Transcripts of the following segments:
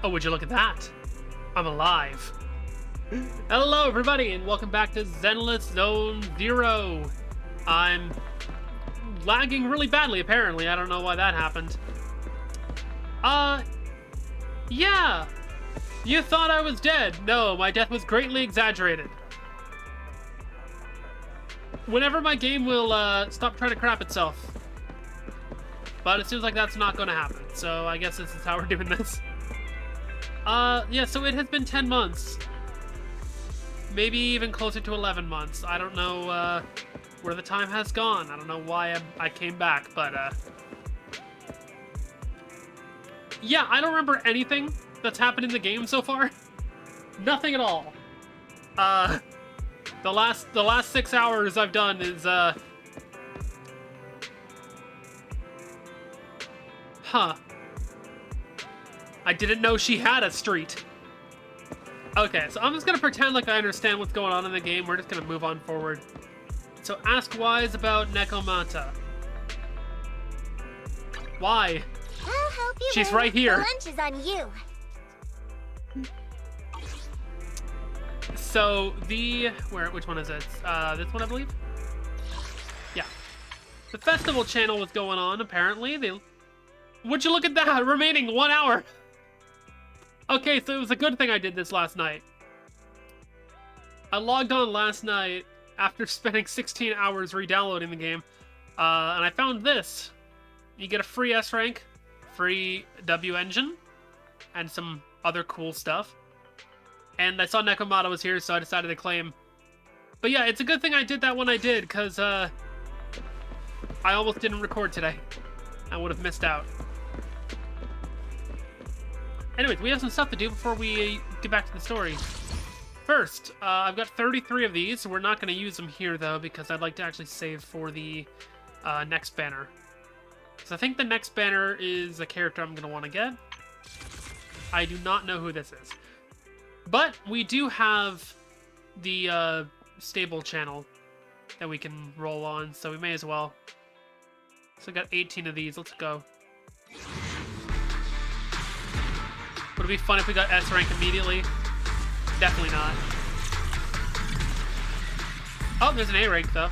Oh, would you look at that? I'm alive. Hello, everybody, and welcome back to Zenless Zone 0. I'm lagging really badly, apparently. I don't know why that happened. Yeah. You thought I was dead. No, my death was greatly exaggerated. Whenever my game will, stop trying to crap itself. But it seems like that's not going to happen, so I guess this is how we're doing this. Yeah, so it has been 10 months. Maybe even closer to 11 months. I don't know, where the time has gone. I don't know why I came back, but, yeah, I don't remember anything that's happened in the game so far. Nothing at all. The last 6 hours I've done is, huh. I didn't know she had a street. Okay, so I'm just gonna pretend like I understand what's going on in the game. We're just gonna move on forward. So ask Wise about Nekomata. Why? I'll help you. She's right here. The lunch is on you. So which one is it? This one, I believe? Yeah. The festival channel was going on, apparently. Would you look at that? Remaining 1 hour. Okay, so it was a good thing I did this last night. I logged on last night after spending 16 hours re-downloading the game, and I found this. You get a free S rank, free W engine, and some other cool stuff. And I saw Nekomata was here, so I decided to claim. But yeah, it's a good thing I did that when I did, because I almost didn't record today. I would have missed out. Anyways, we have some stuff to do before we get back to the story. First, I've got 33 of these, so we're not going to use them here, though, because I'd like to actually save for the next banner. Because I think the next banner is a character I'm going to want to get. I do not know who this is. But we do have the stable channel that we can roll on, so we may as well. So I got 18 of these. Let's go. Would it be fun if we got S rank immediately? Definitely not. Oh, there's an A rank, though.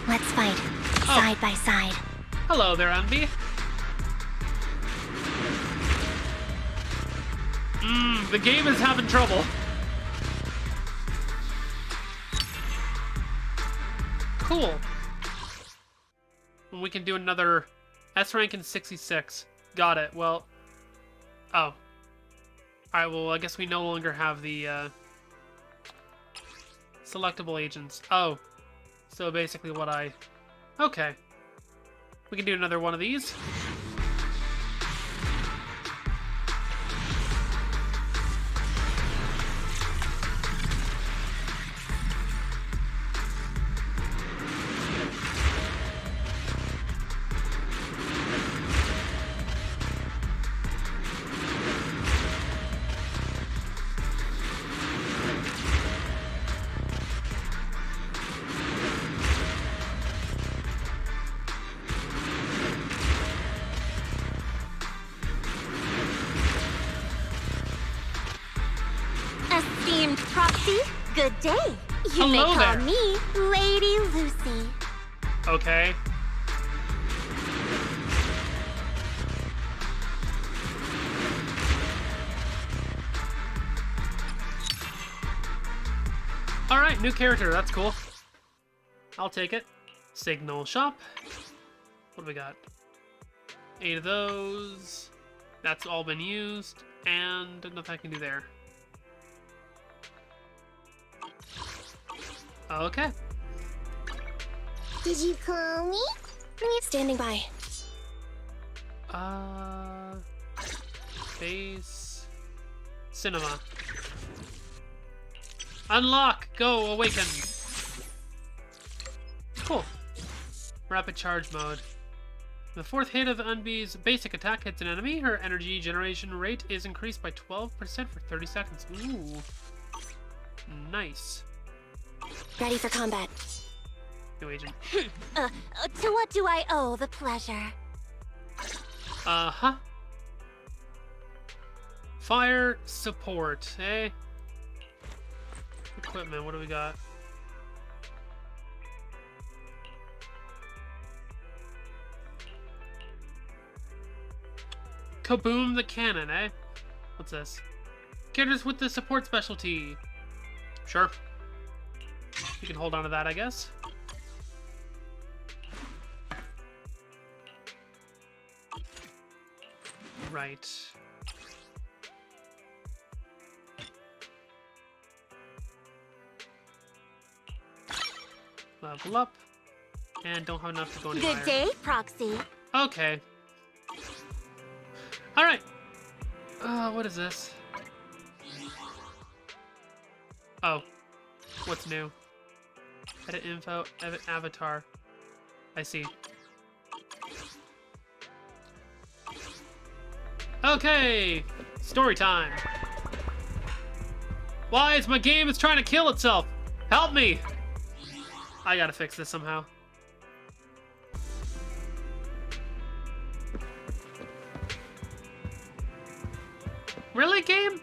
Let's fight side by side. Hello there, Envy. The game is having trouble. Cool. We can do another S rank in 66. Got it. Well, oh. Alright, well, I guess we no longer have the selectable agents. Oh. So basically what okay. We can do another one of these. Esteemed proxy, good day. You Hello may call there. me Lady Lucy. Okay. Alright, new character, that's cool. I'll take it. Signal shop. What do we got? 8 of those. That's all been used. And nothing I can do there. Okay. Did you call me? Standing by. Base. Cinema. Unlock! Go, awaken! Cool. Rapid charge mode. The fourth hit of Unbee's basic attack hits an enemy. Her energy generation rate is increased by 12% for 30 seconds. Ooh. Nice. Ready for combat. New agent. To what do I owe the pleasure? Uh-huh. Fire support, eh? Equipment, what do we got? Kaboom the cannon, eh? What's this? Characters with the support specialty. Sure. You can hold on to that, I guess. Right. Level up. And don't have enough to go any higher. Good day, Proxy. Okay. Alright. What is this? Oh. What's new? Edit info, edit avatar. I see. Okay! Story time. Wise, my game is trying to kill itself! Help me! I gotta fix this somehow. Really, game?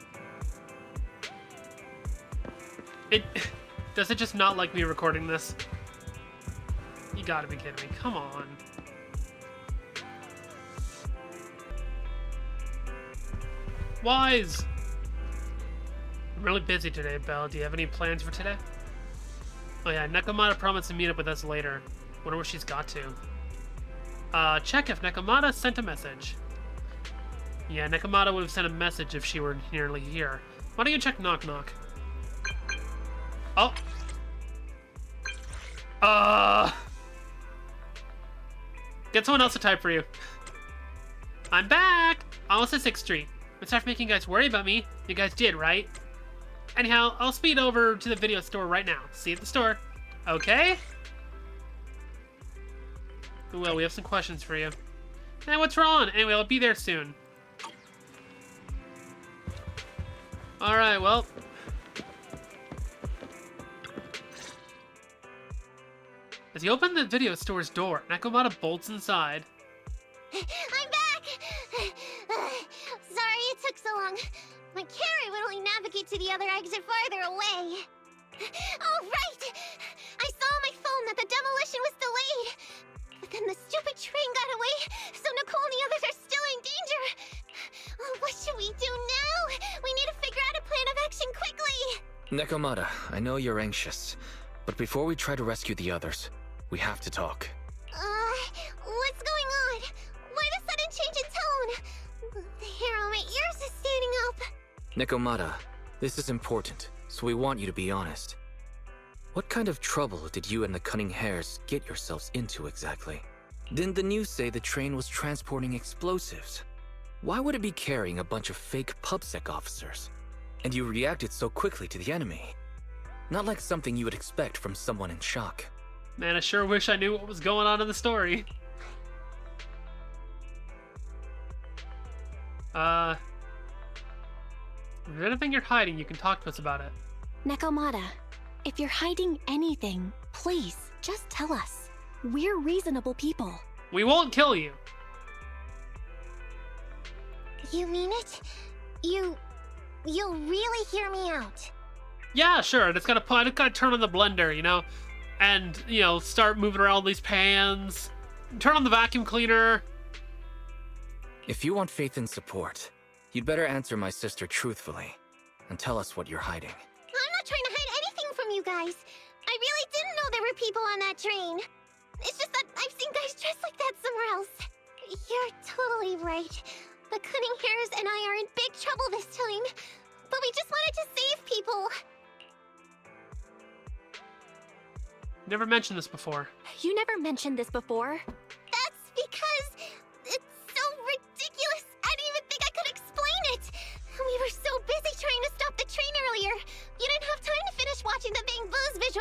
Does it just not like me recording this? You gotta be kidding me. Come on. Wise! I'm really busy today, Belle. Do you have any plans for today? Oh yeah, Nekomata promised to meet up with us later. Wonder what she's got to. Check if Nekomata sent a message. Yeah, Nekomata would have sent a message if she were nearly here. Why don't you check Knock Knock? Oh! Get someone else to type for you. I'm back! Almost at 6th Street. I'm sorry for making you guys worry about me. You guys did, right? Anyhow, I'll speed over to the video store right now. See you at the store. Okay? Well, we have some questions for you. Hey, what's wrong? Anyway, I'll be there soon. Alright, well. As you open the video store's door, Nekomata bolts inside. I'm back! Sorry it took so long. My carrot would only navigate to the other exit farther away. Oh, right! I saw on my phone that the demolition was delayed. But then the stupid train got away, so Nicole and the others are still in danger. Oh, what should we do now? We need to figure out a plan of action quickly. Nekomata, I know you're anxious, but before we try to rescue the others, we have to talk. What's going on? Why the sudden change in tone? The hair on my ears is standing up. Nekomata, this is important, so we want you to be honest. What kind of trouble did you and the Cunning Hares get yourselves into exactly? Didn't the news say the train was transporting explosives? Why would it be carrying a bunch of fake PubSec officers? And you reacted so quickly to the enemy. Not like something you would expect from someone in shock. Man, I sure wish I knew what was going on in the story. If there's anything you're hiding, you can talk to us about it. Nekomata, if you're hiding anything, please, just tell us. We're reasonable people. We won't kill you. You mean it? You'll really hear me out? Yeah, sure. I just gotta turn on the blender, you know? And, you know, start moving around all these pans. Turn on the vacuum cleaner. If you want faith and support, you'd better answer my sister truthfully and tell us what you're hiding. I'm not trying to hide anything from you guys. I really didn't know there were people on that train. It's just that I've seen guys dressed like that somewhere else. You're totally right. The Cunning Hares and I are in big trouble this time. But we just wanted to save people. Never mentioned this before. You never mentioned this before? That's because it's so ridiculous. I didn't even think I could explain it. We were so busy trying to stop the train earlier. You didn't have time to finish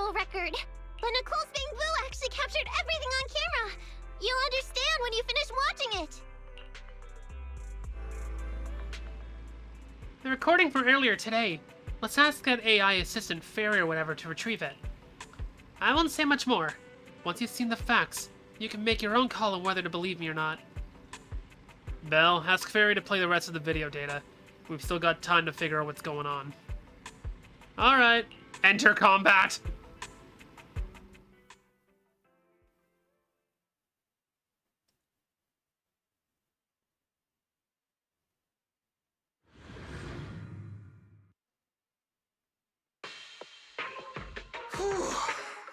digital record. But Nicole's being blue actually captured everything on camera. You'll understand when you finish watching it. The recording from earlier today. Let's ask that AI assistant Fairy or whatever to retrieve it. I won't say much more. Once you've seen the facts, you can make your own call on whether to believe me or not. Belle, ask Fairy to play the rest of the video data. We've still got time to figure out what's going on. Alright, enter combat!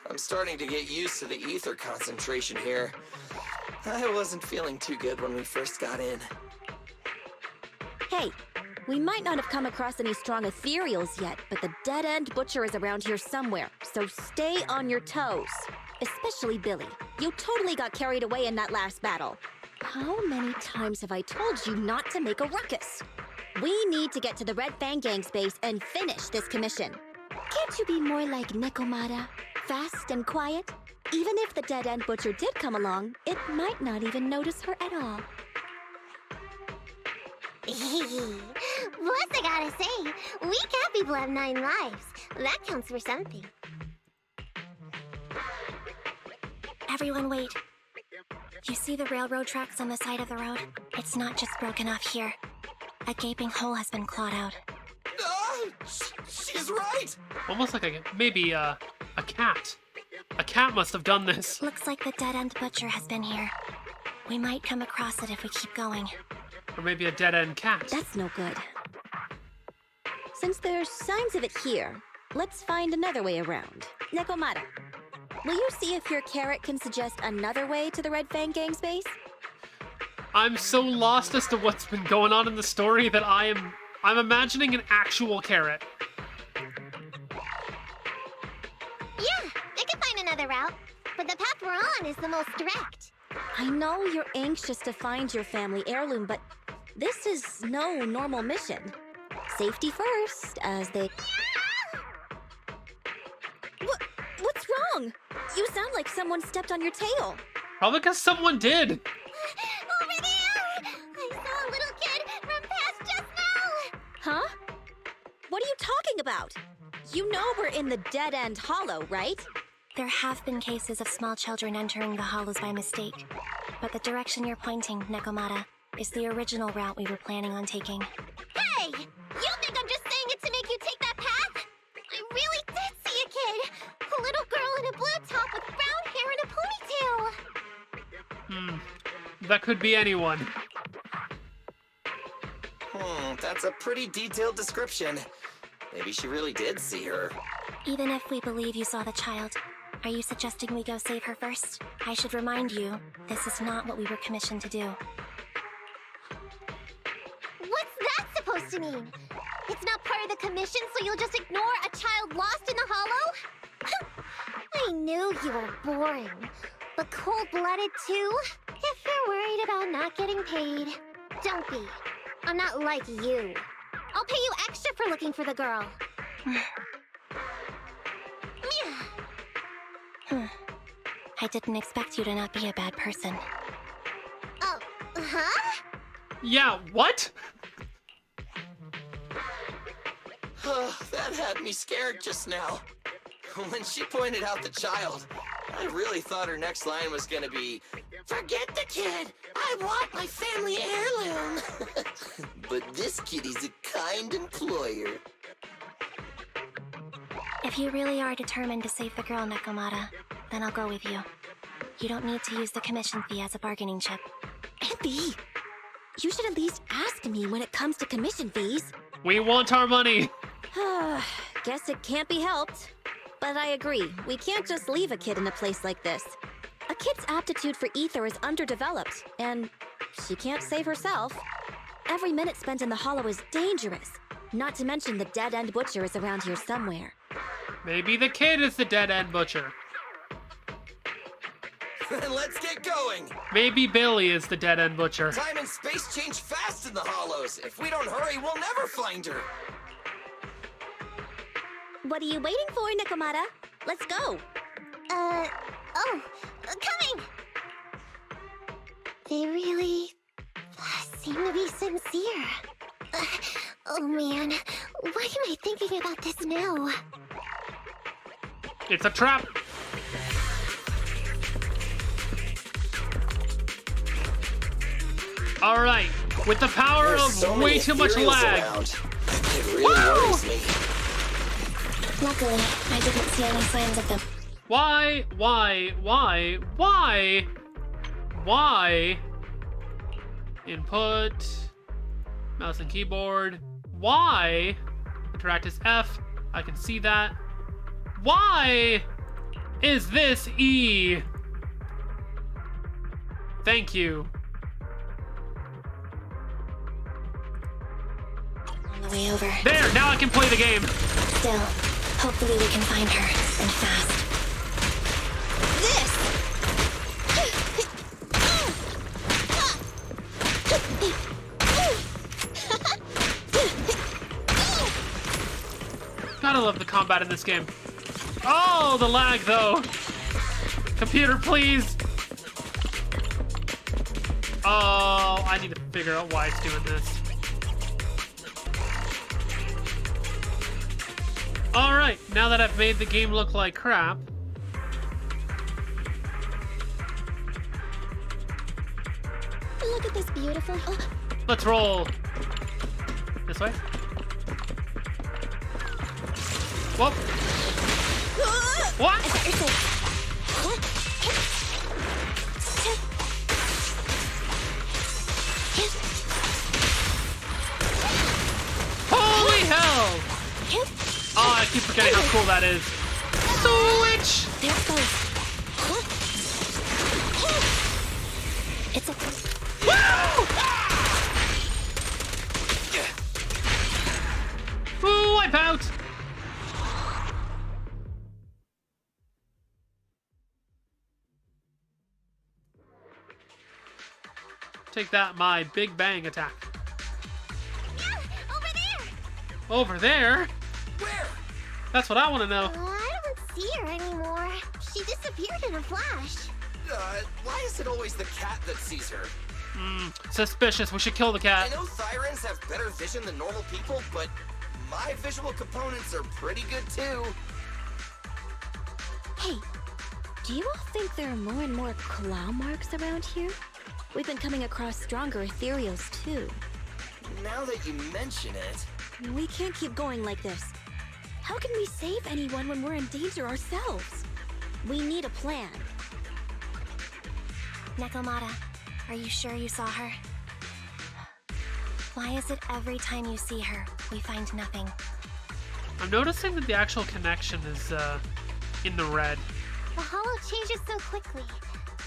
I'm starting to get used to the ether concentration here. I wasn't feeling too good when we first got in. Hey, we might not have come across any strong ethereals yet, but the dead-end butcher is around here somewhere, so stay on your toes. Especially Billy. You totally got carried away in that last battle. How many times have I told you not to make a ruckus? We need to get to the Red Fang Gang's base and finish this commission. Can't you be more like Nekomata? Fast and quiet? Even if the dead-end butcher did come along, it might not even notice her at all. Plus, I gotta say, we cat people have 9 lives. That counts for something. Everyone wait. You see the railroad tracks on the side of the road? It's not just broken off here. A gaping hole has been clawed out. She's right! Almost like maybe a cat. A cat must have done this. Looks like the dead-end butcher has been here. We might come across it if we keep going. Or maybe a dead-end cat. That's no good. Since there's signs of it here, let's find another way around. Nekomata, will you see if your carrot can suggest another way to the Red Fang Gang's base? I'm so lost as to what's been going on in the story that I'm imagining an actual carrot. Yeah, I can find another route. But the path we're on is the most direct. I know you're anxious to find your family heirloom, but this is no normal mission. Safety first, as they... What's wrong? You sound like someone stepped on your tail. Probably because someone did. Over there! I saw a little kid run past just now! Huh? What are you talking about? You know we're in the dead-end hollow, right? There have been cases of small children entering the hollows by mistake. But the direction you're pointing, Nekomata, is the original route we were planning on taking. Hey! You think I'm just saying it to make you take that path? I really did see a kid! A little girl in a blue top with brown hair and a ponytail! That could be anyone. That's a pretty detailed description. Maybe she really did see her. Even if we believe you saw the child, are you suggesting we go save her first? I should remind you, this is not what we were commissioned to do. What's that supposed to mean? It's not part of the commission, so you'll just ignore a child lost in the hollow? I knew you were boring. But cold-blooded too? If you're worried about not getting paid, don't be. I'm not like you. I'll pay you extra for looking for the girl. I didn't expect you to not be a bad person. Oh, huh? Yeah, what? That had me scared just now. When she pointed out the child, I really thought her next line was gonna be, "Forget the kid! I want my family heirloom!" But this kitty's a kind employer. If you really are determined to save the girl, Nekomata, then I'll go with you. You don't need to use the commission fee as a bargaining chip. Abby, you should at least ask me when it comes to commission fees. We want our money. Guess it can't be helped. But I agree, we can't just leave a kid in a place like this. A kid's aptitude for ether is underdeveloped, and she can't save herself. Every minute spent in the hollow is dangerous. Not to mention the dead-end butcher is around here somewhere. Maybe the kid is the dead-end butcher. Then let's get going! Maybe Billy is the dead-end butcher. Time and space change fast in the hollows. If we don't hurry, we'll never find her. What are you waiting for, Nekomata? Let's go. Coming! They really seem to be sincere. Oh man, why am I thinking about this now? It's a trap. All right, with the power There's of so way many too much ethereals lag. around. It really worries me. Luckily, I didn't see any signs of them. Why? Input, mouse and keyboard. Why? Interact is F. I can see that. Why is this E? Thank you. On the way over. There, now I can play the game. Still, hopefully we can find her, and fast. This! Gotta love the combat in this game. Oh, the lag though. Computer, please. Oh, I need to figure out why it's doing this. All right, now that I've made the game look like crap. Look at this beautiful... Let's roll. This way. Whoop. What? Holy hell! Oh, I keep forgetting how cool that is. Switch! There it goes. It's a... Ooh, wipe out! Take that, my Big Bang attack. Yeah, over there! Over there? Where? That's what I want to know. I don't see her anymore. She disappeared in a flash. Why is it always the cat that sees her? Suspicious. We should kill the I cat. know Thyrans have better vision than normal people, but my visual components are pretty good too. Hey, do you all think there are more and more claw marks around here? We've been coming across stronger ethereals too. Now that you mention it, We can't keep going like this. How can we save anyone when we're in danger ourselves? We need a plan. Nekomata, are you sure you saw her? Why is it every time you see her, we find nothing? I'm noticing that the actual connection is in the red. The hollow changes so quickly.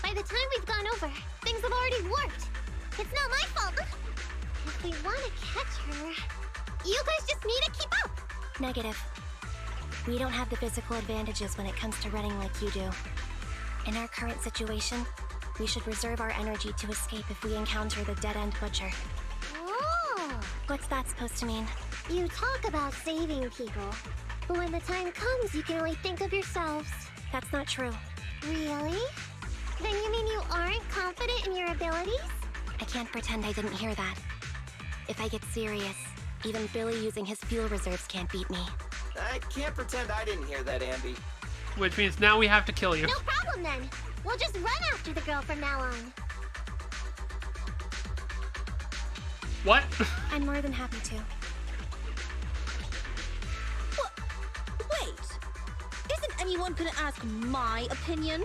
By the time we've gone over, things have already warped. It's not my fault. If we want to catch her, you guys just need to keep up. Negative. We don't have the physical advantages when it comes to running like you do. In our current situation, we should reserve our energy to escape if we encounter the dead-end butcher. Oh, What's that supposed to mean? you talk about saving people, but when the time comes, you can only think of yourselves. That's not true. Really? Then you mean you aren't confident in your abilities? I can't pretend I didn't hear that. If I get serious, even Billy using his fuel reserves can't beat me. I can't pretend I didn't hear that, Ambi. Which means now we have to kill you. No problem then. We'll just run after the girl from now on. What? I'm more than happy to. Wait! Isn't anyone gonna ask my opinion?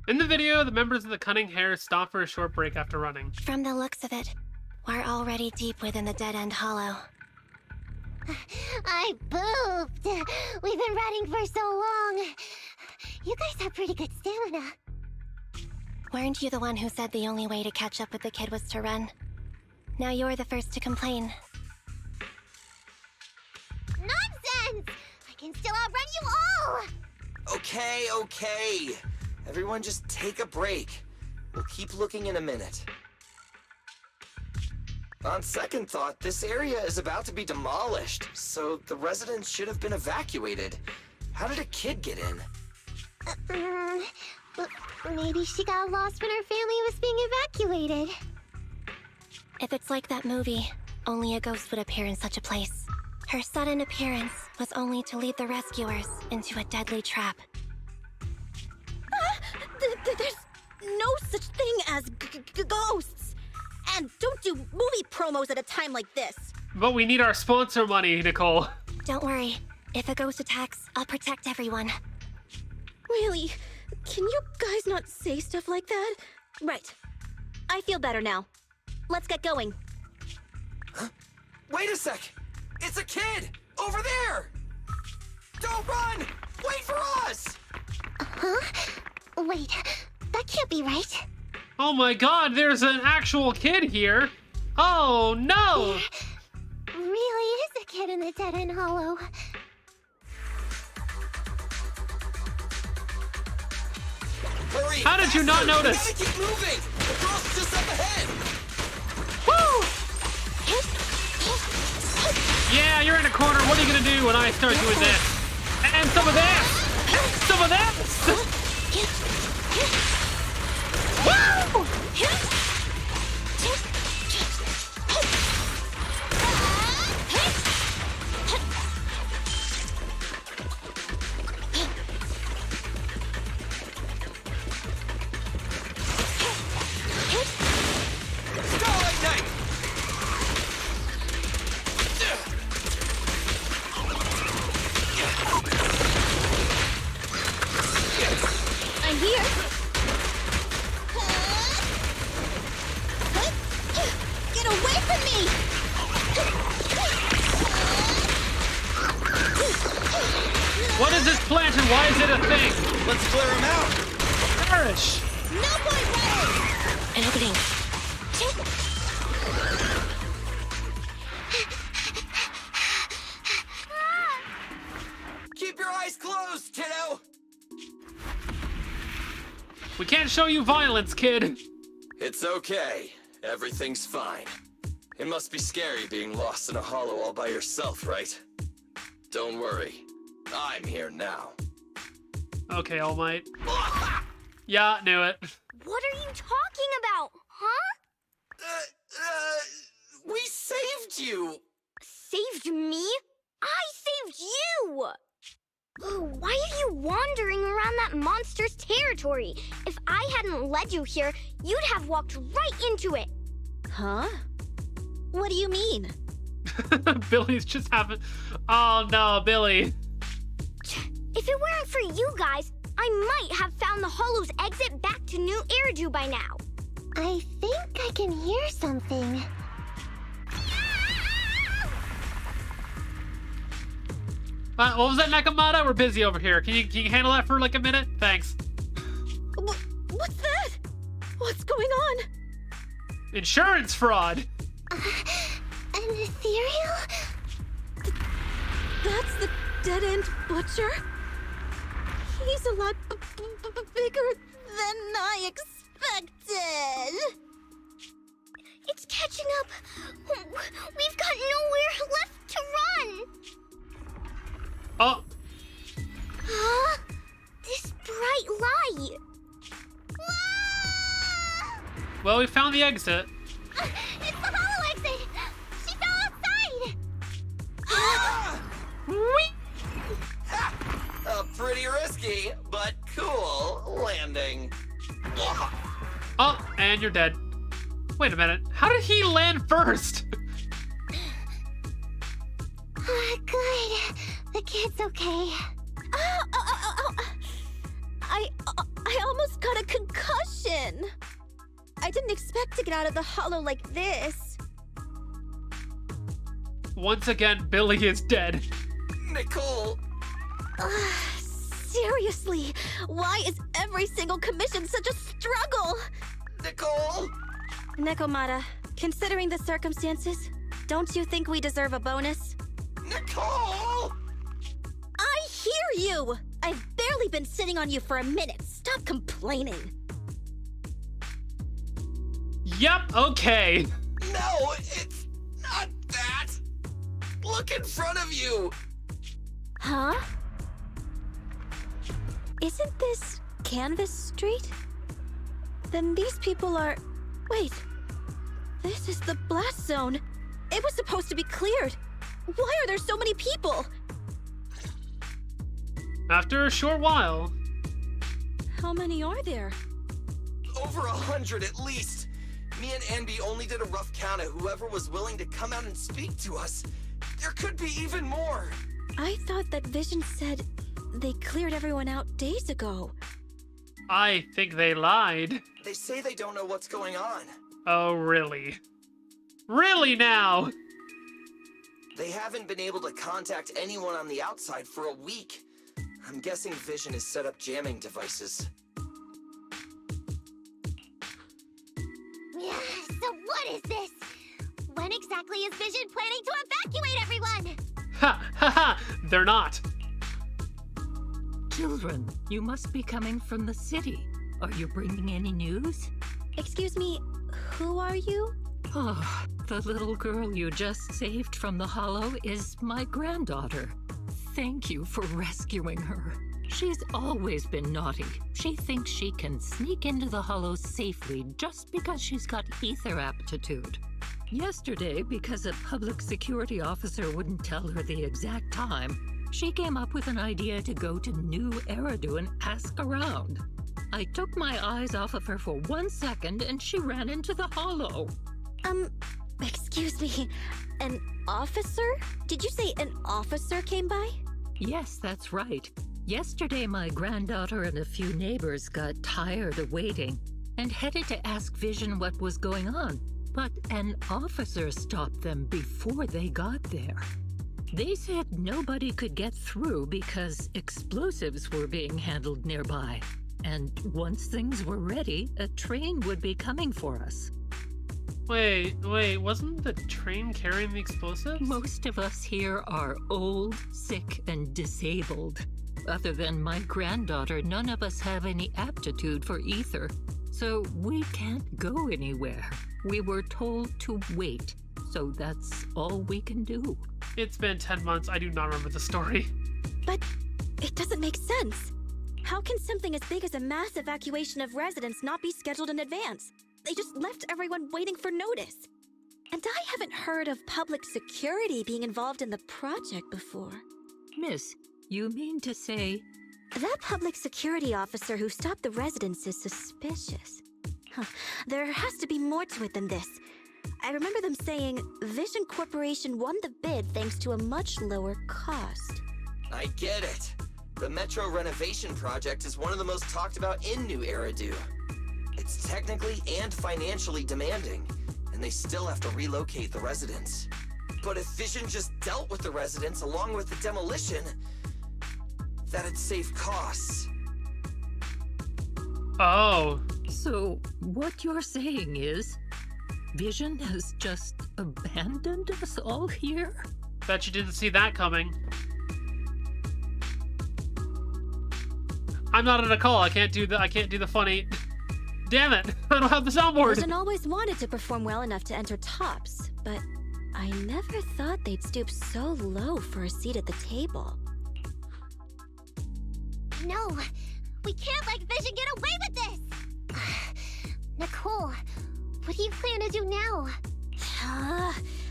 In the video, the members of the Cunning Hares stop for a short break after running. From the looks of it, we're already deep within the dead-end hollow. I pooped. We've been running for so long. You guys have pretty good stamina. Weren't you the one who said the only way to catch up with the kid was to run? Now you're the first to complain. Nonsense! I can still outrun you all! Okay. Everyone just take a break. We'll keep looking in a minute. On second thought, this area is about to be demolished, so the residents should have been evacuated. How did a kid get in? Maybe she got lost when her family was being evacuated. If it's like that movie, only a ghost would appear in such a place. Her sudden appearance was only to lead the rescuers into a deadly trap. There's no such thing as ghosts. And don't do movie promos at a time like this. But we need our sponsor money, Nicole. Don't worry. If a ghost attacks, I'll protect everyone. Really? Can you guys not say stuff like that? Right. I feel better now. Let's get going. Huh? Wait a sec! It's a kid! Over there! Don't run! Wait for us! Huh? Wait, that can't be right. Oh my god, there's an actual kid here. Oh no! There really is a kid in the dead-end hollow. Hurry! How did you not faster! notice? We gotta keep moving! The girl's just up ahead! Woo! Yeah, you're in a corner. What are you gonna do when I start doing this? And some of this! Some of this! Woo! Starlight Knight! I'm here. Get away from me! What is this plant and why is it a thing? Let's clear him out! Perish! No point running! An opening. Keep your eyes closed, kiddo! We can't show you violence, kid. It's okay. Everything's fine. It must be scary being lost in a hollow all by yourself, right? Don't worry. I'm here now. Okay, All Might. Yeah, knew it. What are you talking about, huh? We saved you! Saved me? I saved you! Oh, why are you wandering around that monster's territory? If I hadn't led you here, you'd have walked right into it. Huh? What do you mean? Billy's just having... Oh no, Billy. If it weren't for you guys, I might have found the hollow's exit back to New Eridu by now. I think I can hear something. What was that, Nakamata? We're busy over here. Can you handle that for like a minute? Thanks. What's that? What's going on? Insurance fraud. An ethereal? That's the dead-end butcher? He's a lot bigger than I expected. It's catching up. We've got nowhere left to run. Oh, Huh? This bright light. Ah! well, we found the exit. It's the hollow exit. She fell outside. A pretty risky, but cool landing. Oh, and you're dead. Wait a minute. How did he land first? Good. The kid's okay. I almost got a concussion. I didn't expect to get out of the hollow like this. Once again, Billy is dead. Nicole! Seriously, why is every single commission such a struggle? Nicole! Nekomata, considering the circumstances, don't you think we deserve a bonus? Nicole! I hear you! I've barely been sitting on you for a minute. Stop complaining. Yep, okay. No, it's Look in front of you! Huh? Isn't this Canvas Street? Then these people are... Wait. This is the blast zone. It was supposed to be cleared. Why are there so many people? After a short while... How many are there? Over 100 at least. Me and Anby only did a rough count of whoever was willing to come out and speak to us. There could be even more. I thought that Vision said they cleared everyone out days ago. I think they lied. They say they don't know what's going on. Oh, really? Really now? They haven't been able to contact anyone on the outside for a week. I'm guessing Vision has set up jamming devices. Yeah, so what is this? When exactly is Vision planning to evacuate everyone? Ha ha ha! They're not. Children, you must be coming from the city. Are you bringing any news? Excuse me, who are you? Oh, the little girl you just saved from the Hollow is my granddaughter. Thank you for rescuing her. She's always been naughty. She thinks she can sneak into the Hollow safely just because she's got ether aptitude. Yesterday, because a public security officer wouldn't tell her the exact time, she came up with an idea to go to New Eridu and ask around. I took my eyes off of her for 1 second and she ran into the Hollow. Excuse me, an officer? Did you say an officer came by? Yes, that's right. Yesterday, my granddaughter and a few neighbors got tired of waiting and headed to ask Vision what was going on. But an officer stopped them before they got there. They said nobody could get through because explosives were being handled nearby. And once things were ready, a train would be coming for us. Wait, wasn't the train carrying the explosives? Most of us here are old, sick, and disabled. Other than my granddaughter, none of us have any aptitude for ether, so we can't go anywhere. We were told to wait, so that's all we can do. It's been 10 months. I do not remember the story. But it doesn't make sense. How can something as big as a mass evacuation of residents not be scheduled in advance? They just left everyone waiting for notice. And I haven't heard of public security being involved in the project before. Miss, you mean to say... That public security officer who stopped the residents is suspicious. There has to be more to it than this. I remember them saying Vision Corporation won the bid thanks to a much lower cost. I get it. The Metro renovation project is one of the most talked about in New Eridu. It's technically and financially demanding, and they still have to relocate the residents. But if Vision just dealt with the residents along with the demolition, that'd save costs. Oh. So, what you're saying is, Vision has just abandoned us all here? Bet you didn't see that coming. I'm not on a call. I can't do the funny. Damn it! I don't have the soundboard. Vision always wanted to perform well enough to enter tops, but I never thought they'd stoop so low for a seat at the table. No, we can't let Vision get away with this! Nicole, what do you plan to do now?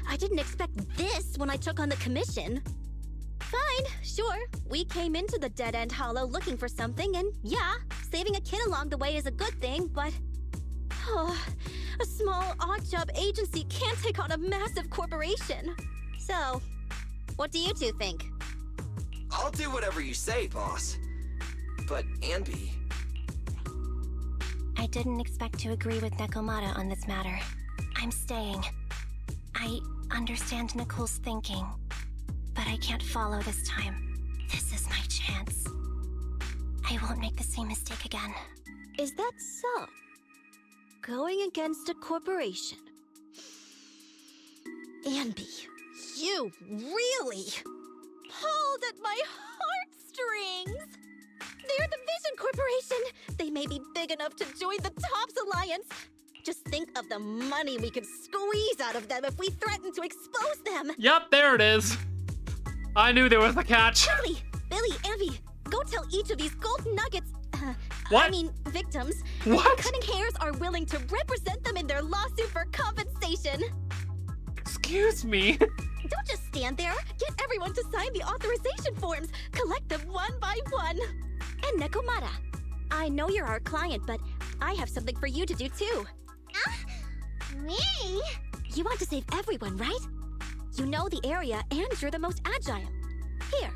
I didn't expect this when I took on the commission. Fine, sure. We came into the dead-end hollow looking for something, and yeah, saving a kid along the way is a good thing, but... a small odd-job agency can't take on a massive corporation. So, what do you two think? I'll do whatever you say, boss. But, Anby... I didn't expect to agree with Nekomata on this matter. I'm staying. I understand Nicole's thinking, but I can't follow this time. This is my chance. I won't make the same mistake again. Is that so? Going against a corporation? Anby, you really pulled at my heartstrings! They're the Vision Corporation! They may be big enough to join the TOPS Alliance, Just think of the money we could squeeze out of them if we threatened to expose them. Yep, there it is. I knew there was a catch. Billy, Evie, go tell each of these gold nuggets, What? I mean, victims, What? that Cunning Hares are willing to represent them in their lawsuit for compensation. Excuse me. Don't just stand there. Get everyone to sign the authorization forms. Collect them one by one. And Nekomata, I know you're our client, but I have something for you to do too. Me? You want to save everyone, right? You know the area and you're the most agile. Here,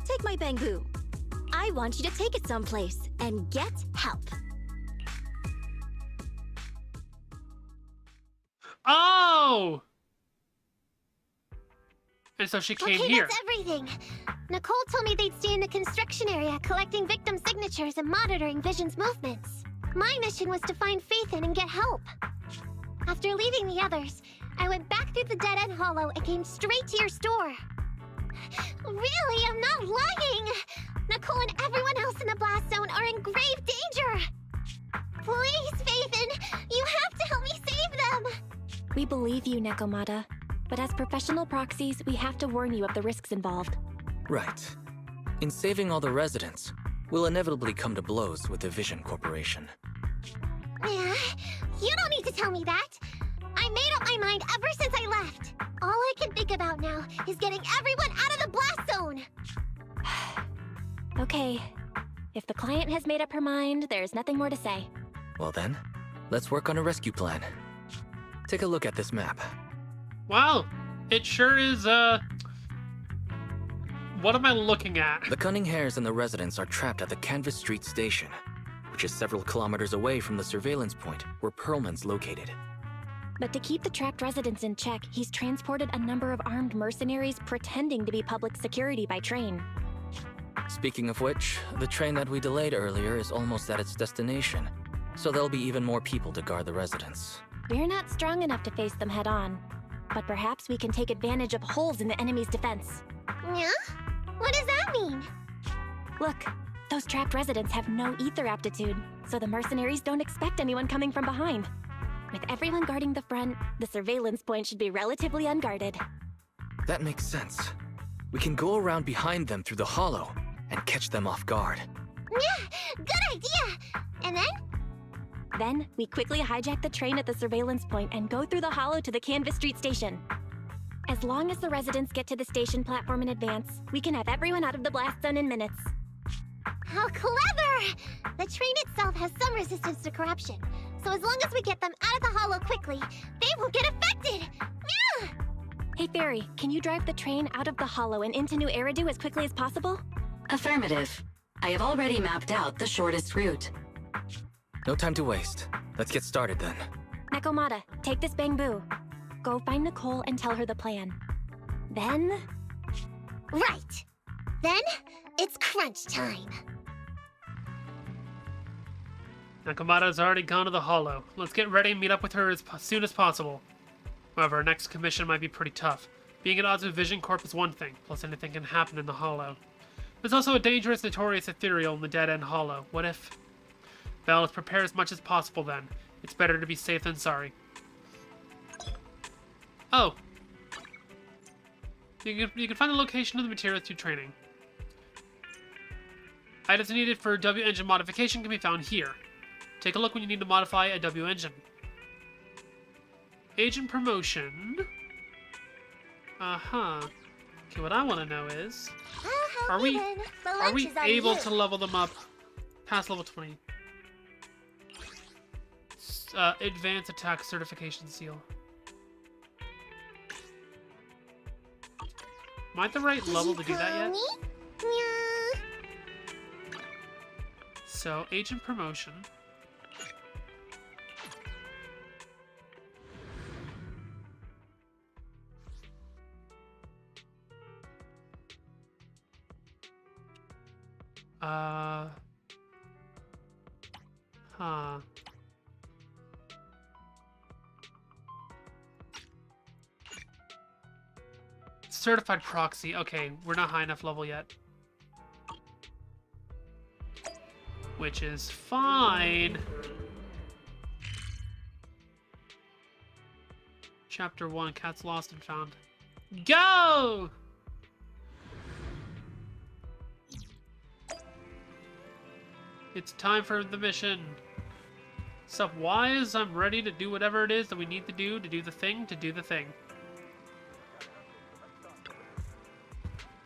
take my bamboo. I want you to take it someplace and get help. Oh! And so she came Okay, here. that's everything. Nicole told me they'd stay in the construction area, collecting victim signatures and monitoring Vision's movements. My mission was to find Faithin and get help. After leaving the others, I went back through the dead-end hollow and came straight to your store. Really, I'm not lying! Nicole and everyone else in the blast zone are in grave danger! Please, Faithin, you have to help me save them! We believe you, Nekomata. But as professional proxies, we have to warn you of the risks involved. Right. In saving all the residents, we'll inevitably come to blows with the Vision Corporation. Yeah, you don't need to tell me that. I made up my mind ever since I left. All I can think about now is getting everyone out of the blast zone. Okay. If the client has made up her mind, there's nothing more to say. Well then, let's work on a rescue plan. Take a look at this map. Wow, it sure is, what am I looking at? The Cunning Hares and the residents are trapped at the Canvas Street station, which is several kilometers away from the surveillance point where Perlman's located. But to keep the trapped residents in check, he's transported a number of armed mercenaries pretending to be public security by train. Speaking of which, the train that we delayed earlier is almost at its destination, so there'll be even more people to guard the residents. We're not strong enough to face them head on, but perhaps we can take advantage of holes in the enemy's defense. Yeah? What does that mean? Look, those trapped residents have no ether aptitude, so the mercenaries don't expect anyone coming from behind. With everyone guarding the front, the surveillance point should be relatively unguarded. That makes sense. We can go around behind them through the hollow and catch them off guard. Yeah, good idea! And then? Then, we quickly hijack the train at the surveillance point and go through the hollow to the Canvas Street station. As long as the residents get to the station platform in advance, we can have everyone out of the blast zone in minutes. How clever! The train itself has some resistance to corruption, so as long as we get them out of the hollow quickly, they won't get affected! Yeah! Hey Fairy, can you drive the train out of the hollow and into New Eridu as quickly as possible? Affirmative. I have already mapped out the shortest route. No time to waste. Let's get started then. Nekomata, take this bamboo. Go find Nicole and tell her the plan. Then... Right! Then, it's crunch time. Nakamata's already gone to the hollow. Let's get ready and meet up with her as soon as possible. However, our next commission might be pretty tough. Being at odds with Vision Corp is one thing, plus anything can happen in the hollow. There's also a dangerous, notorious ethereal in the dead-end hollow. What if... Well, let's prepare as much as possible then. It's better to be safe than sorry. Oh. You can find the location of the materials through training. Items needed for W engine modification can be found here. Take a look when you need to modify a W engine. Agent promotion. Uh-huh. Okay, what I want to know is... I'll Are help we, you then. The are lunch we is on able you. to level them up past level 20? Advanced attack certification seal. Am I at the right level to do that yet? Yeah. So, agent promotion. Huh. Certified proxy. Okay, we're not high enough level yet. Which is fine. Chapter 1, Cats Lost and Found. Go! It's time for the mission. Self-wise, I'm ready to do whatever it is that we need to do the thing,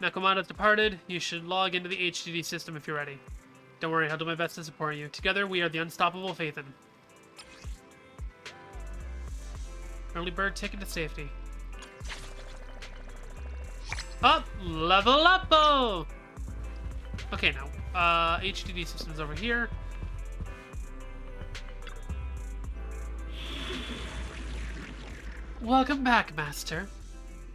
Nakamata's departed. You should log into the HDD system if you're ready. Don't worry, I'll do my best to support you. Together, we are the unstoppable Phaethon. Early bird ticket to safety. Up! Level up! -o! Okay, now. HDD system's over here. Welcome back, Master.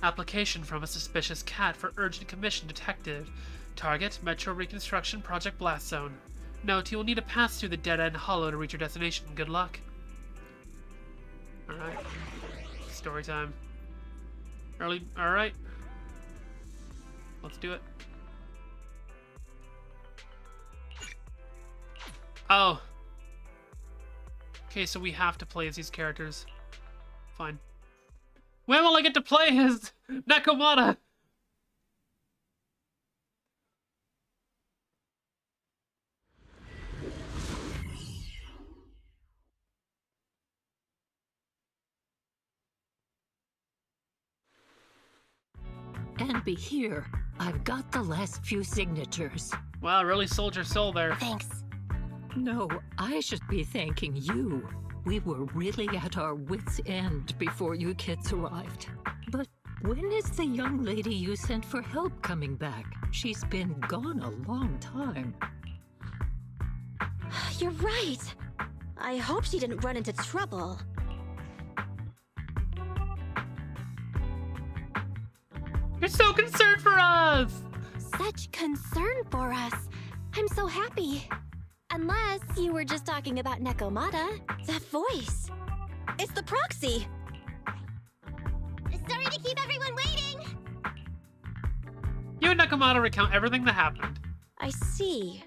Application from a suspicious cat for urgent commission detective. Target, Metro Reconstruction Project Blast Zone. Note, you will need to pass through the dead-end hollow to reach your destination. Good luck. Alright. Story time. Alright. Let's do it. Oh. Okay, so we have to play as these characters. Fine. When will I get to play as Nakamata? And be here. I've got the last few signatures. Wow, really sold your soul there. Thanks. No, I should be thanking you. We were really at our wits' end before you kids arrived. But when is the young lady you sent for help coming back? She's been gone a long time. You're right. I hope she didn't run into trouble. You're so concerned for us! Such concern for us. I'm so happy. Unless you were just talking about Nekomata. That voice. It's the proxy. Sorry to keep everyone waiting. You and Nakamata recount everything that happened. I see.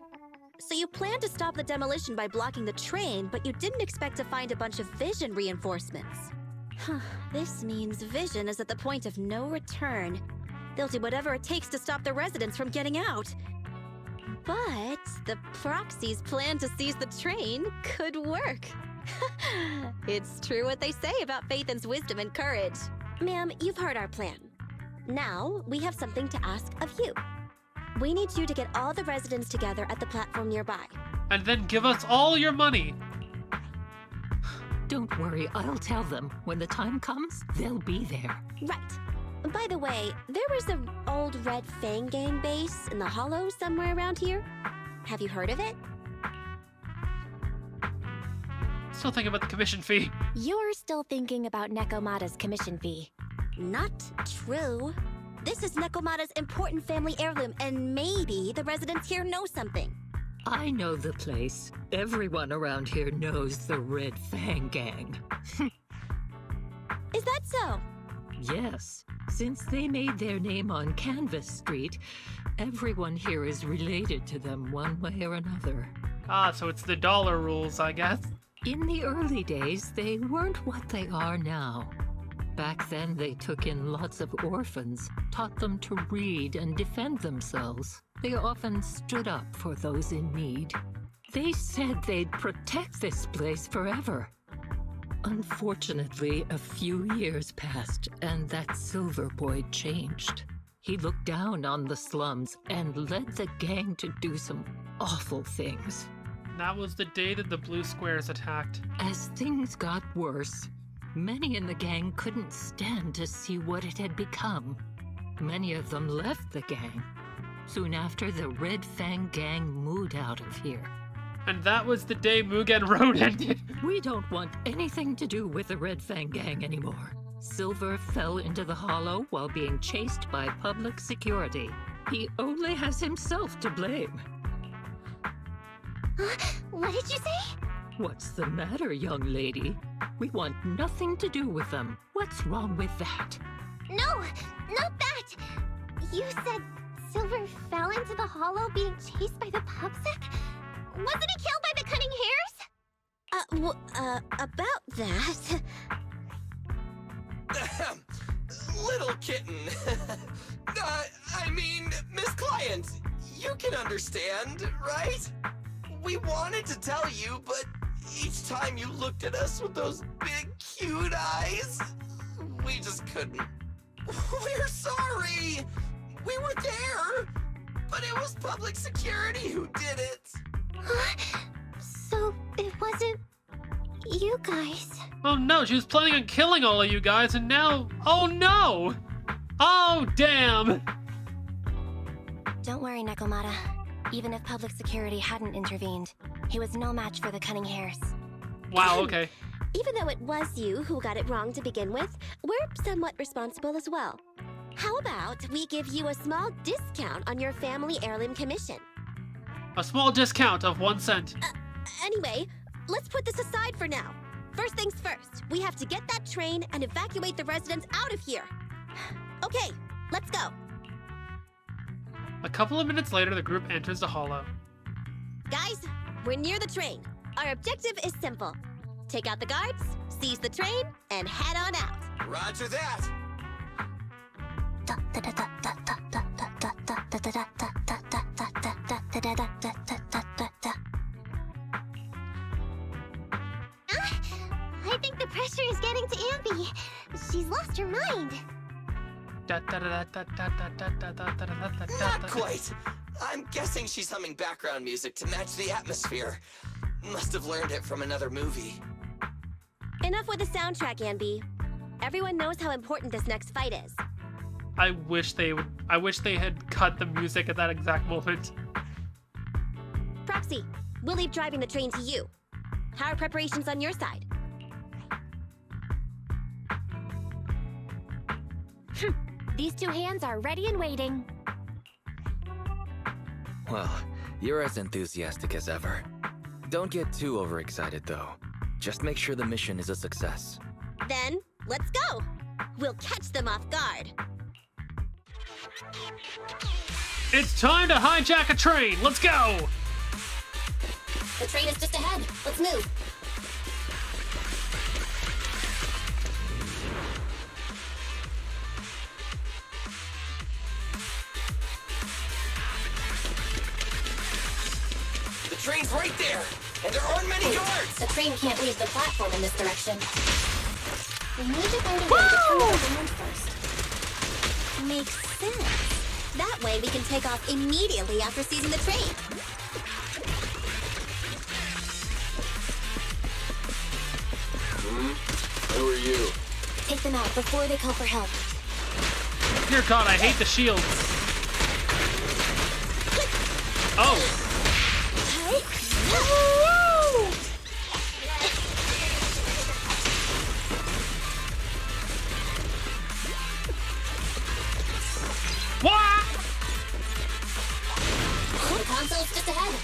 So you planned to stop the demolition by blocking the train, but you didn't expect to find a bunch of vision reinforcements. This means Vision is at the point of no return. They'll do whatever it takes to stop the residents from getting out. But the proxy's plan to seize the train could work. It's true what they say about Phaethon's wisdom and courage. Ma'am, you've heard our plan. Now, we have something to ask of you. We need you to get all the residents together at the platform nearby. And then give us all your money. Don't worry, I'll tell them. When the time comes, they'll be there. Right. By the way, there was an old Red Fang Gang base in the hollow somewhere around here. Have you heard of it? Still thinking about the commission fee. You're still thinking about Nekomata's commission fee. Not true. This is Nekomata's important family heirloom, and maybe the residents here know something. I know the place. Everyone around here knows the Red Fang Gang. Is that so? Yes. Since they made their name on Canvas Street, everyone here is related to them one way or another. Ah, so it's the dollar rules, I guess. In the early days, they weren't what they are now. Back then, they took in lots of orphans, taught them to read and defend themselves. They often stood up for those in need. They said they'd protect this place forever. Unfortunately, a few years passed, and that silver boy changed. He looked down on the slums and led the gang to do some awful things. That was the day that the Blue Squares attacked. As things got worse, many in the gang couldn't stand to see what it had become. Many of them left the gang. Soon after, the Red Fang Gang moved out of here. And that was the day Mugen Road ended. We don't want anything to do with the Red Fang Gang anymore. Silver fell into the hollow while being chased by public security. He only has himself to blame. What did you say? What's the matter, young lady? We want nothing to do with them. What's wrong with that? No, not that. You said Silver fell into the hollow being chased by the pubsec? Wasn't he killed by the Cunning Hares? About that... Little kitten. I mean, Miss Client, you can understand, right? We wanted to tell you, but each time you looked at us with those big, cute eyes, we just couldn't. We're sorry! We were there, but it was public security who did it. So it wasn't you guys. Oh no, she was planning on killing all of you guys, and now... Oh no! Oh, damn! Don't worry, Nekomata. Even if public security hadn't intervened, he was no match for the Cunning Hares. Wow, okay. Even though it was you who got it wrong to begin with, we're somewhat responsible as well. How about we give you a small discount on your family heirloom commission? A small discount of 1 cent. Anyway, let's put this aside for now. First things first, we have to get that train and evacuate the residents out of here. Okay, let's go. A couple of minutes later, the group enters the hollow. Guys, we're near the train. Our objective is simple. Take out the guards, seize the train, and head on out. Roger that. I think the pressure is getting to Ambi. She's lost her mind. Not quite. I'm guessing she's humming background music to match the atmosphere. Must have learned it from another movie. Enough with the soundtrack, Anby. Everyone knows how important this next fight is. I wish they had cut the music at that exact moment. Proxy, we'll leave driving the train to you. How are preparations on your side? These two hands are ready and waiting. Well, you're as enthusiastic as ever. Don't get too overexcited, though. Just make sure the mission is a success. Then, let's go! We'll catch them off guard. It's time to hijack a train! Let's go! The train is just ahead. Let's move. The train's right there, and there aren't many guards. The train can't leave the platform in this direction. We need to find a way to turn it around first. Makes sense. That way we can take off immediately after seizing the train. Who are you? Take them out before they call for help. Dear God, I hate the shields. Oh! What? The console's just ahead.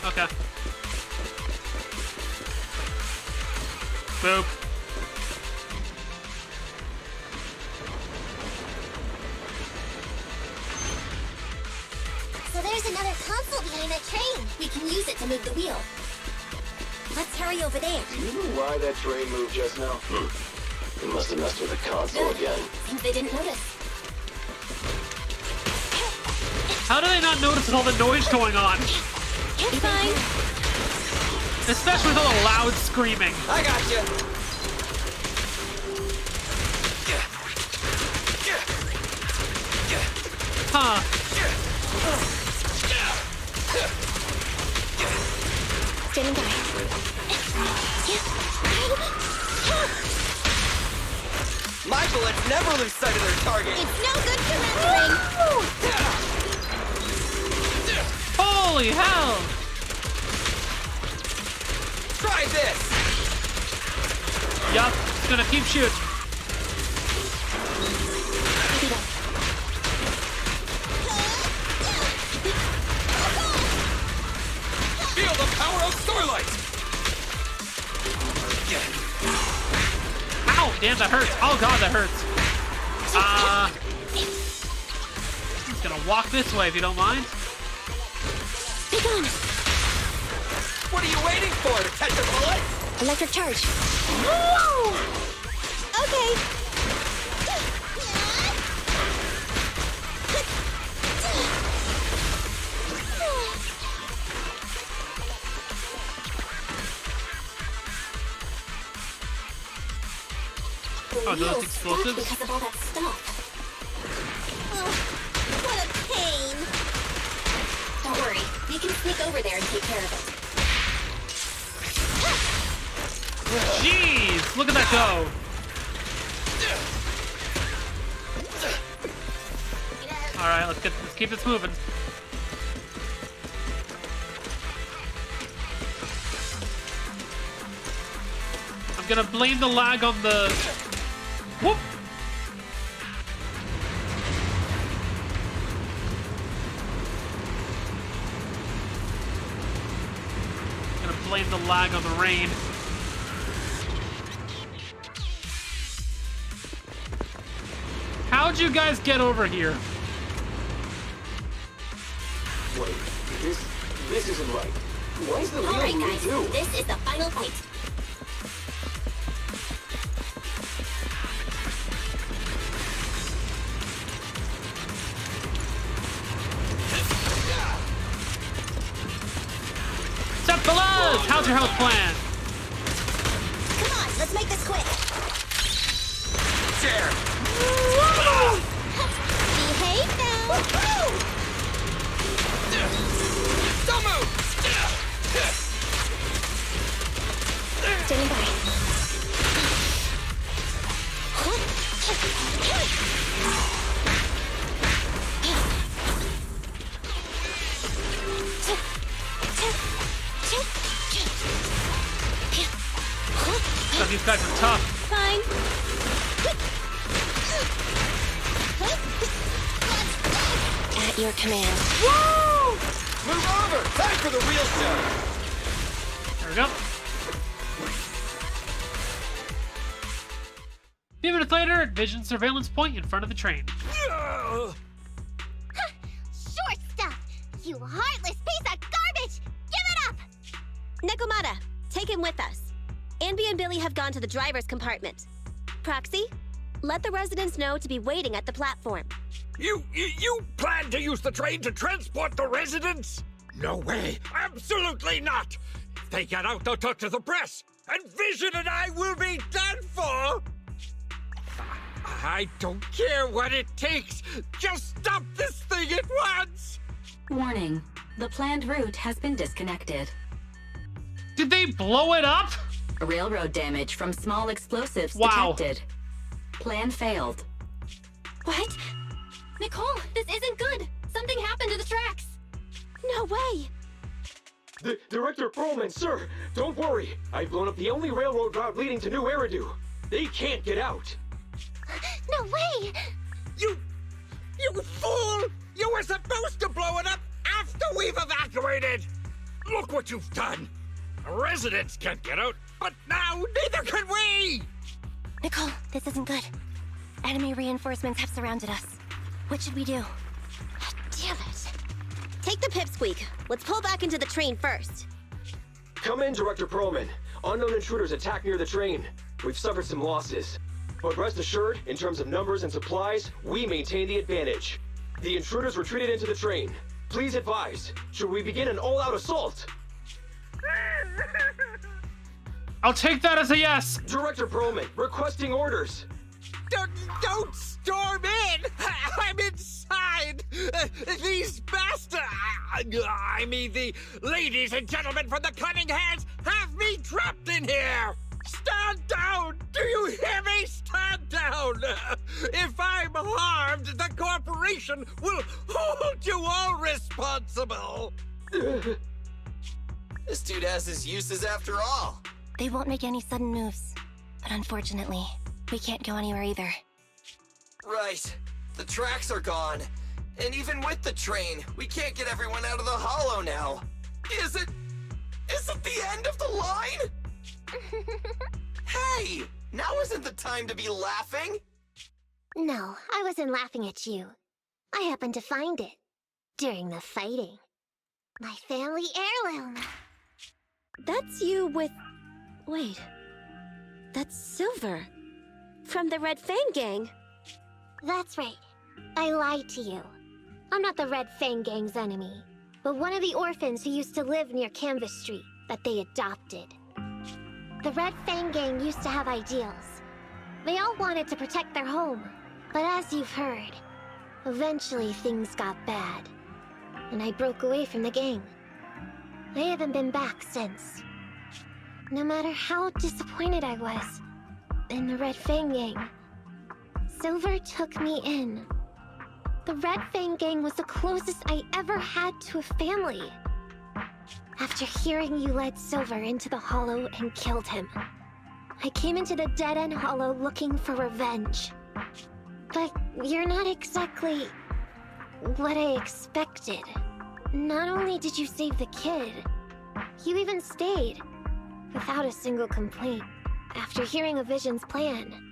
Okay. Boop. So there's another console behind that train. We can use it to move the wheel. Let's hurry over there. Do you know why that train moved just now? They must have messed with the console again. Seems they didn't notice. How do they not notice all the noise going on? It's fine. Especially with all the loud screaming. I got you. Huh. Standing by. My bullets never lose sight of their target. It's no good surrendering. Holy hell! Try this. Yup, it's gonna keep shooting. Feel the power of Starlight. Ow! Damn, that hurts. Oh God, that hurts. Just gonna walk this way if you don't mind. Be gone! What are you waiting for? To catch a bullet? Electric charge. Whoa! Okay. Oh, those explosives? Because of all that stuff. Oh, what a pain. Don't worry, we can sneak over there and take care of it. Jeez, look at that go. All right, let's keep this moving. I'm gonna blame the lag on the. Whoop. Gonna blame the lag on the rain. How'd you guys get over here? Wait, this isn't right. Why is the real Alright me guys, too? this is the final fight. Set the lows! How's your health plan? Come on, let's make this quick. Share. Behave now. Don't move! Standing by. God, these guys are tough. Fine. At your command. Woo! Move over! Time for the real show! There we go. A few minutes later, at Vision's surveillance point in front of the train. Short stuff! You heartless piece of garbage! Give it up! Nekomata, take him with us. Anby and Billy have gone to the driver's compartment. Proxy, let the residents know to be waiting at the platform. You plan to use the train to transport the residents? No way! Absolutely not! If they get out, they'll talk to the press, and Vision and I will be done for! I don't care what it takes! Just stop this thing at once! Warning. The planned route has been disconnected. Did they blow it up? Railroad damage from small explosives Wow. detected. Plan failed. What? Nicole, this isn't good. Something happened to the tracks. No way. Director Perlman, sir, don't worry. I've blown up the only railroad route leading to New Eridu. They can't get out. No way! You fool! You were supposed to blow it up after we've evacuated! Look what you've done! The residents can't get out, but now neither can we! Nicole, this isn't good. Enemy reinforcements have surrounded us. What should we do? Damn it. Take the pipsqueak. Let's pull back into the train first. Come in, Director Perlman. Unknown intruders attacked near the train. We've suffered some losses. But rest assured, in terms of numbers and supplies, we maintain the advantage. The intruders retreated into the train. Please advise, should we begin an all-out assault? I'll take that as a yes. Director Perlman, requesting orders. Don't storm in! I'm inside! These bastards! I mean, the ladies and gentlemen from the Cunning Hares have me trapped in here! Stand down! Do you hear me? Stand down! If I'm harmed, the corporation will hold you all responsible! This dude has his uses after all. They won't make any sudden moves. But unfortunately, we can't go anywhere either. Right. The tracks are gone. And even with the train, we can't get everyone out of the hollow now. Is it the end of the line? Hey! Now isn't the time to be laughing! No, I wasn't laughing at you. I happened to find it during the fighting. My family heirloom. That's you with... Wait. That's Silver. From the Red Fang Gang. That's right. I lied to you. I'm not the Red Fang Gang's enemy, but one of the orphans who used to live near Canvas Street that they adopted. The Red Fang Gang used to have ideals. They all wanted to protect their home, but as you've heard, eventually things got bad, and I broke away from the gang. I haven't been back since. No matter how disappointed I was in the Red Fang Gang, Silver took me in. The Red Fang Gang was the closest I ever had to a family. After hearing you led Silver into the Hollow and killed him, I came into the dead-end Hollow looking for revenge. But you're not exactly what I expected. Not only did you save the kid, you even stayed, without a single complaint, after hearing a Vision's plan.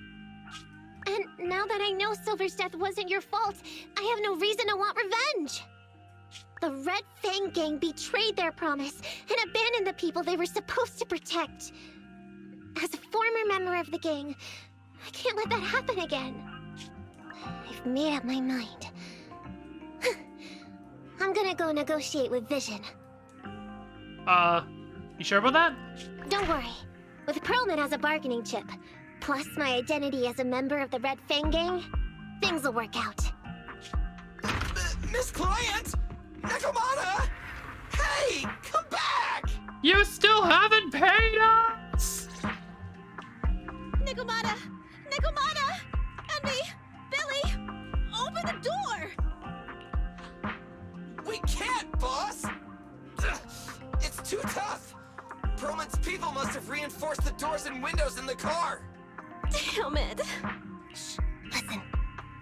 And now that I know Silver's death wasn't your fault, I have no reason to want revenge! The Red Fang Gang betrayed their promise and abandoned the people they were supposed to protect. As a former member of the gang, I can't let that happen again. I've made up my mind. I'm gonna go negotiate with Vision. You sure about that? Don't worry. With Pearlman as a bargaining chip, plus my identity as a member of the Red Fang Gang, things will work out. Miss Client! Nakamata! Hey, come back! You still haven't paid us! Nakamata! Nakamata! Envy! Billy! Open the door! We can't, boss! Ugh, it's too tough! Perlman's people must have reinforced the doors and windows in the car! Damn it! Shh. Listen.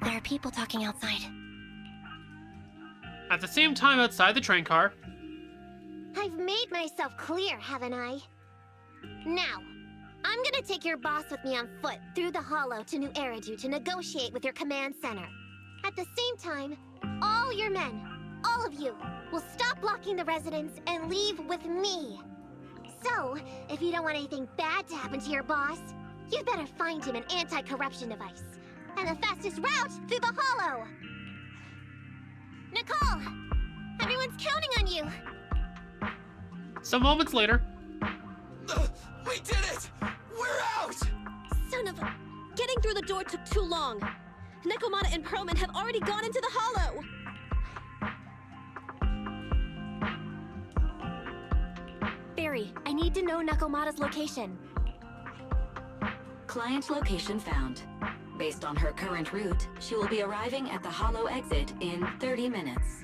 There are people talking outside. At the same time outside the train car. I've made myself clear, haven't I? Now, I'm gonna take your boss with me on foot through the Hollow to New Eridu to negotiate with your command center. At the same time, all your men, all of you, will stop blocking the residents and leave with me. So, if you don't want anything bad to happen to your boss, you'd better find him an anti-corruption device. And the fastest route through the Hollow! Nicole! Everyone's counting on you! Some moments later. We did it! We're out! Son of a... Getting through the door took too long. Nekomata and Perlman have already gone into the Hollow! Barry, I need to know Nakomata's location. Client location found. Based on her current route, she will be arriving at the Hollow exit in 30 minutes.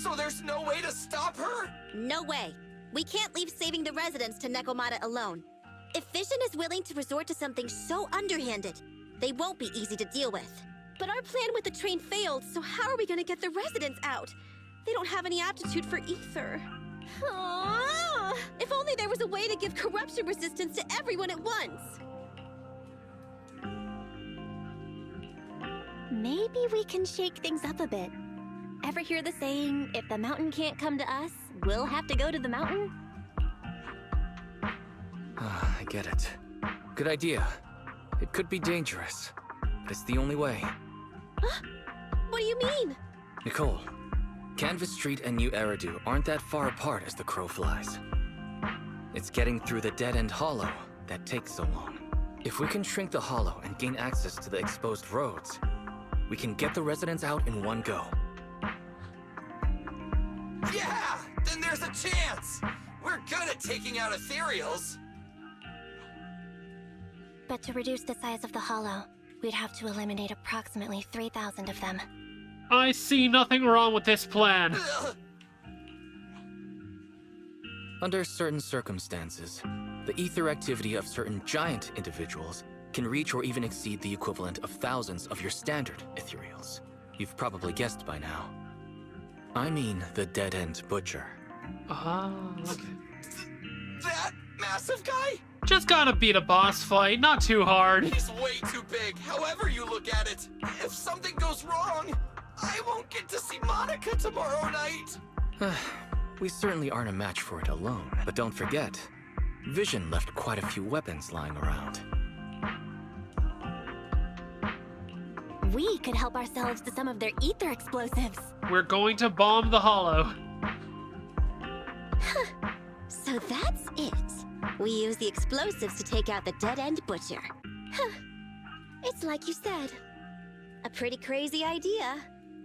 So there's no way to stop her? No way. We can't leave saving the residents to Nekomata alone. If Vision is willing to resort to something so underhanded, they won't be easy to deal with. But our plan with the train failed, so how are we gonna get the residents out? They don't have any aptitude for ether. Aww. If only there was a way to give corruption resistance to everyone at once. Maybe we can shake things up a bit. Ever hear the saying, if the mountain can't come to us, we'll have to go to the mountain? I get it. Good idea. It could be dangerous, but it's the only way. Huh? What do you mean? Nicole, Canvas Street and New Eridu aren't that far apart as the crow flies. It's getting through the dead-end Hollow that takes so long. If we can shrink the Hollow and gain access to the exposed roads, we can get the residents out in one go. Yeah! Then there's a chance! We're good at taking out ethereals! But to reduce the size of the Hollow, we'd have to eliminate approximately 3,000 of them. I see nothing wrong with this plan. Ugh. Under certain circumstances, the ether activity of certain giant individuals can reach or even exceed the equivalent of thousands of your standard ethereals. You've probably guessed by now. I mean the dead-end butcher. Ah, okay. That massive guy? Just gotta beat a boss fight, not too hard. He's way too big, however you look at it. If something goes wrong, I won't get to see Monica tomorrow night. We certainly aren't a match for it alone. But don't forget, Vision left quite a few weapons lying around. We could help ourselves to some of their ether explosives. We're going to bomb the Hollow. So that's it. We use the explosives to take out the dead-end butcher. It's like you said. A pretty crazy idea,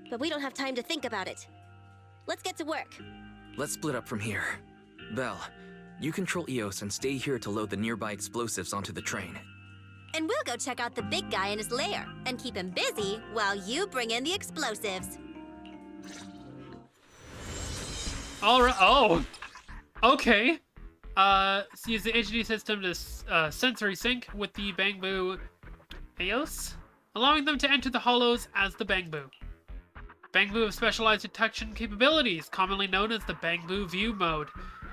but we don't have time to think about it. Let's get to work. Let's split up from here. Belle, you control Eos and stay here to load the nearby explosives onto the train. And we'll go check out the big guy in his lair and keep him busy while you bring in the explosives. All right. Oh, okay. Use the HD system to sensory sync with the Bangbu Eos, allowing them to enter the hollows as the Bangbu. Bangbu have specialized detection capabilities, commonly known as the Bangbu View mode.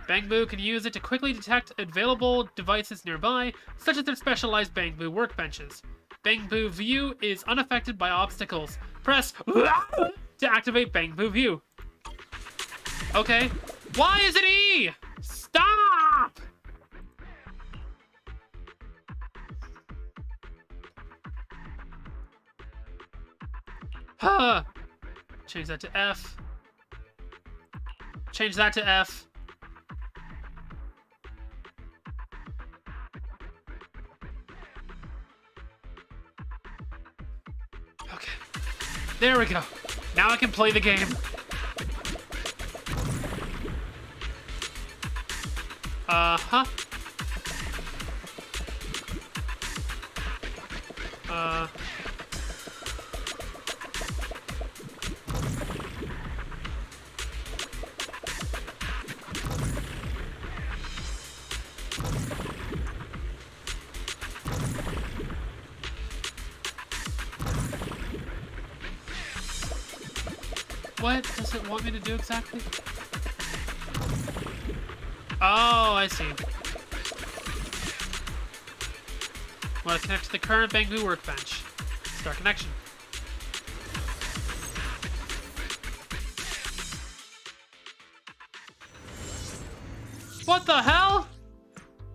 Bangbu can use it to quickly detect available devices nearby, such as their specialized Bangbu workbenches. Bangbu View is unaffected by obstacles. Press to activate Bangbu View. Okay. Why is it E? Stop! Huh. Change that to F. Change that to F. Okay. There we go. Now I can play the game. Uh-huh. What does it want me to do exactly? Oh, I see. Want to connect to the current Bangbu workbench. Start connection. What the hell?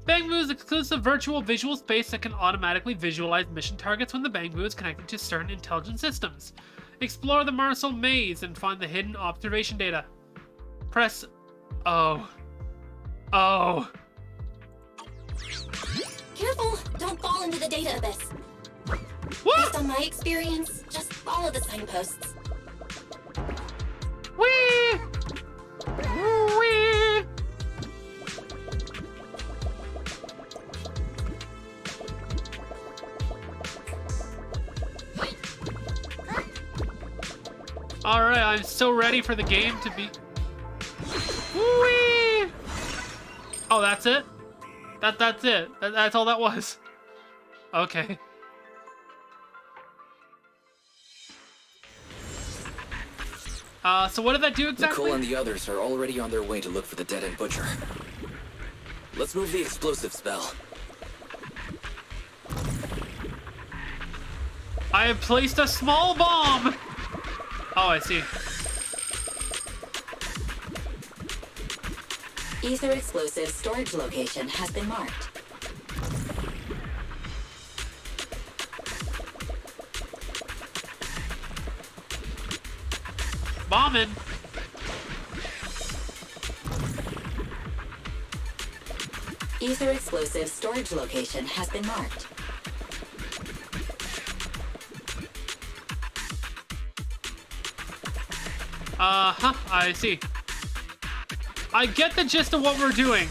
Bangbu's exclusive virtual visual space that can automatically visualize mission targets when the Bangbu is connected to certain intelligent systems. Explore the Marcel maze and find the hidden observation data. Press O. Oh. Careful! Don't fall into the data abyss. What? Based on my experience, just follow the signposts. Whee! Whee! Alright, I'm so ready for the game to be... Whee! Oh, that's it? That's it. That's all that was. Okay. So what did that do exactly? Nicole and the others are already on their way to look for the dead-end butcher. Let's move the explosives, Belle. I have placed a small bomb! Oh, I see. Ether explosive storage location has been marked. Bombing. Ether explosive storage location has been marked. Uh-huh, I see. I get the gist of what we're doing.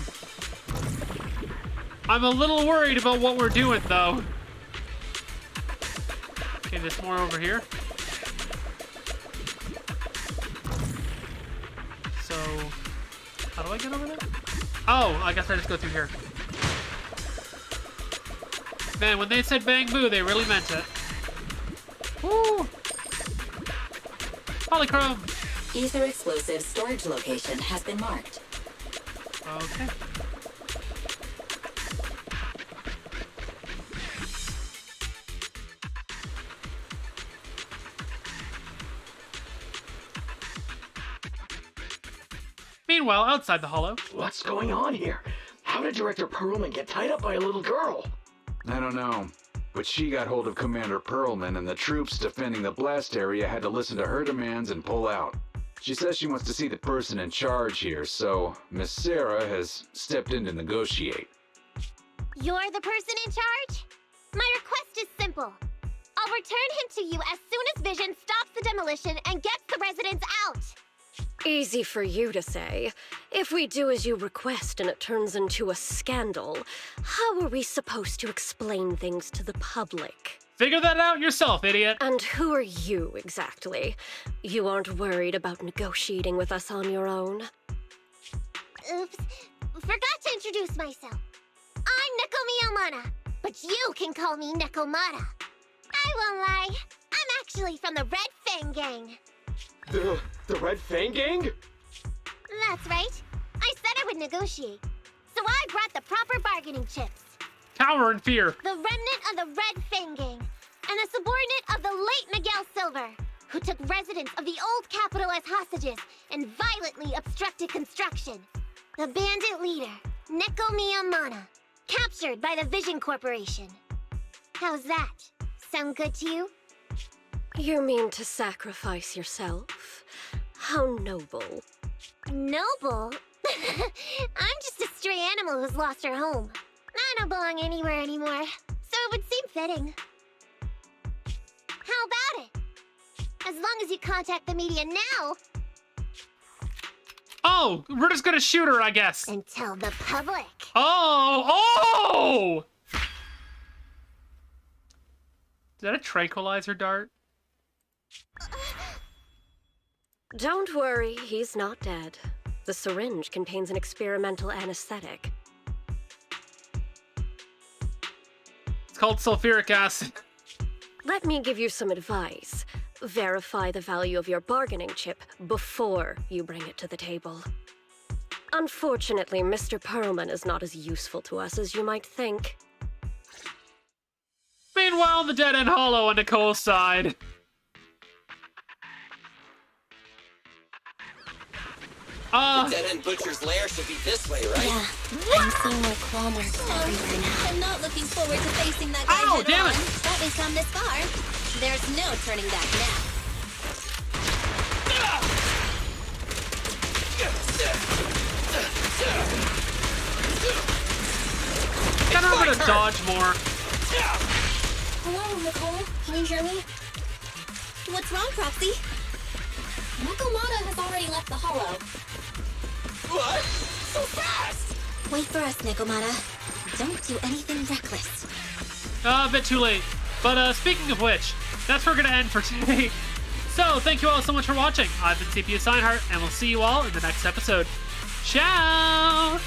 I'm a little worried about what we're doing, though. Okay, there's more over here. So, how do I get over there? Oh, I guess I just go through here. Man, when they said bang boo, they really meant it. Woo! Polychrome! Ether explosive storage location has been marked. Okay. Meanwhile, outside the Hollow. What's going on here? How did Director Perlman get tied up by a little girl? I don't know, but she got hold of Commander Perlman, and the troops defending the blast area had to listen to her demands and pull out. She says she wants to see the person in charge here, so Miss Sarah has stepped in to negotiate. You're the person in charge? My request is simple. I'll return him to you as soon as Vision stops the demolition and gets the residents out. Easy for you to say. If we do as you request and it turns into a scandal, how are we supposed to explain things to the public? Figure that out yourself, idiot. And who are you, exactly? You aren't worried about negotiating with us on your own? Oops. Forgot to introduce myself. I'm Neko Miyamana, but you can call me Nekomata. I won't lie. I'm actually from the Red Fang Gang. The Red Fang Gang? That's right. I said I would negotiate. So I brought the proper bargaining chips. Cower in fear. The remnant of the Red Fang Gang, and a subordinate of the late Miguel Silver, who took residents of the old capital as hostages and violently obstructed construction. The bandit leader, Neko Miyamana, captured by the Vision Corporation. How's that? Sound good to you? You mean to sacrifice yourself? How noble. Noble? I'm just a stray animal who's lost her home. I don't belong anywhere anymore, so it would seem fitting. How about it? As long as you contact the media now. Oh, we're just gonna shoot her, I guess. And tell the public. Oh! Is that a tranquilizer dart? Don't worry, he's not dead. The syringe contains an experimental anesthetic. It's called sulfuric acid. Let me give you some advice. Verify the value of your bargaining chip before you bring it to the table. Unfortunately, Mr. Perlman is not as useful to us as you might think. Meanwhile, the Dead End Hollow on Nicole's side. The Dead End Butcher's lair should be this way, right? Yeah, I'm seeing like claw marks everywhere now. I'm not looking forward to facing that guy Ow, head damn on. it. But we've come this far. There's no turning back now. Gotta remember to dodge more. Hello, Nicole. Can you hear me? What's wrong, Proxy? Nekomata has already left the Hollow. What? So fast! Wait for us, Nekomata. Don't do anything reckless. A bit too late. But speaking of which, that's where we're gonna end for today. So thank you all so much for watching. I've been CPU Seinhardt, and we'll see you all in the next episode. Ciao!